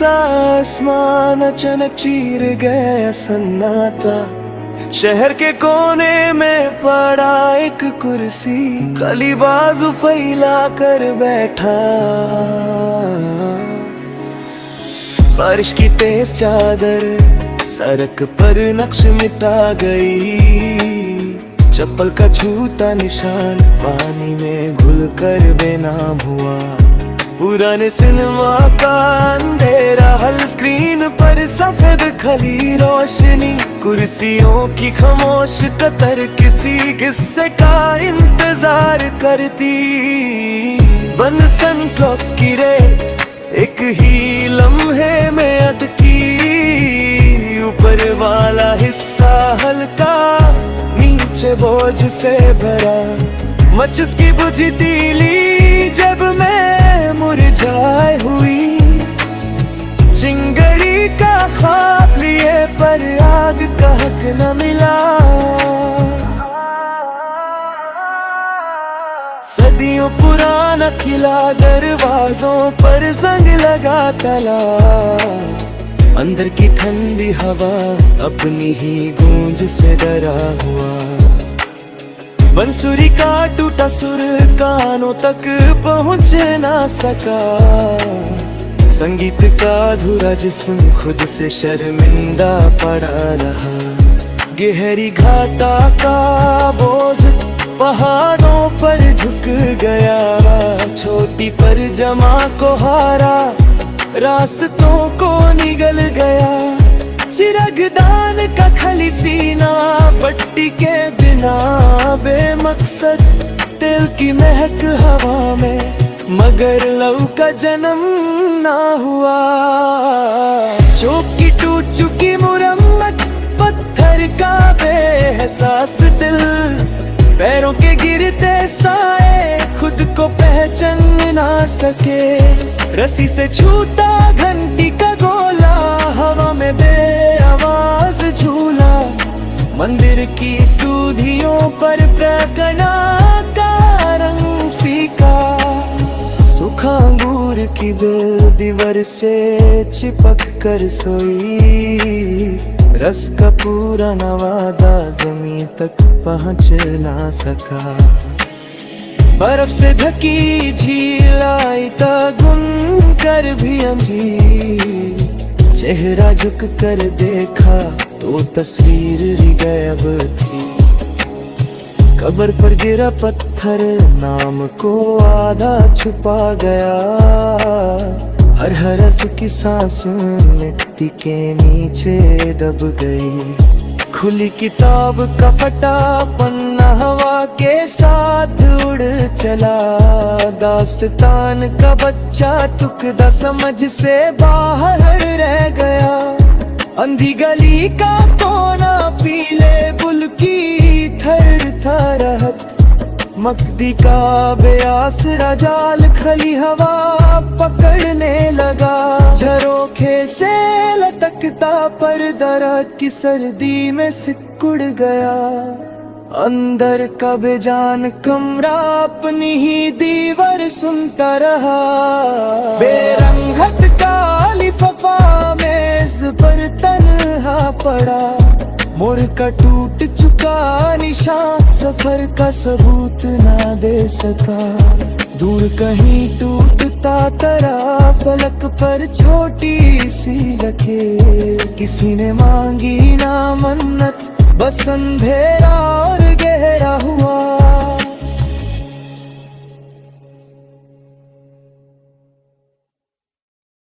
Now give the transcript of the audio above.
सा आसमान अचानक चीर गया सन्नाटा। शहर के कोने में पड़ा एक कुर्सी, खाली बाजू फैला कर बैठा। बारिश की तेज चादर सड़क पर नक्श मिटा गई। चप्पल का छूता निशान पानी में घुल कर बेनाम हुआ। पुराने सिनेमा का अंधेरा, हल स्क्रीन पर सफेद खली रोशनी। कुर्सियों की खामोश कतर किसी किस्से का इंतजार करती। बनसन क्लॉक की रेट एक ही लम्हे में अटकी। ऊपर वाला हिस्सा हल्का, नीचे बोझ से भरा। मचिस की बुझी तीली जब मैं मुरझाए हुई। चिंगारी का ख्वाब लिए पर आग का हक न मिला। सदियों पुराना किला, दरवाजों पर जंग लगा तला। अंदर की ठंडी हवा अपनी ही गूंज से डरा हुआ। बंसुरी का टूटा सुर कानों तक पहुंच ना सका। संगीत का अधूरा जिस्म खुद से शर्मिंदा पड़ा रहा। गहरी घाटा का बोझ पहाड़ों पर झुक गया। छोटी पर जमा को हारा, रास्तों को निगल गया। चिरागदान का खाली सीना, पट्टी के बिना बेमकसद। तेल की महक हवा में, मगर लहू का जन्म ना हुआ। चौक की टूट चुकी मुरम्मत, पत्थर का बेहसास दिल। पैरों के गिरते साए खुद को पहचान ना सके। रस्सी से छूता घंटी का गोला, हवा में बेआवाज झूला। मंदिर की सूधियों पर प्रकना का रंग फीका। सूखा अंगूर की बेल दीवार से चिपक कर सोई। रस का पूरा नवादा जमीन तक पहुंच ना सका। बर्फ से ढकी झील आई गुन कर भी अंधी। चेहरा झुक कर देखा तो तस्वीर गायब थी। कब्र पर गिरा पत्थर नाम को आधा छुपा गया। हर हरफ की सांस मिट्टी के नीचे दब गई। खुली किताब का फटा पन्ना हवा के साथ उड़ चला। दास्तान का बच्चा टुकड़ा समझ से बाहर रह गया। अंधी गली का कोना पीले बुल की थर थरहत। मकदी का बेआसरा जाल खली हवा पकड़ने लगा। झरोखे से लटकता पर दराज की सर्दी में सिकुड़ गया। अंदर का बेजान कमरा अपनी ही दीवार सुनता रहा। बेरंगत का लिफाफा मेज पर तन्हा पड़ा। मोड़ का टूट चुका निशान सफर का सबूत ना दे सका। दूर कहीं टूटता तरा फलक पर छोटी सी लकीर। किसी ने मांगी ना मन्नत, बस अंधेरा और गहरी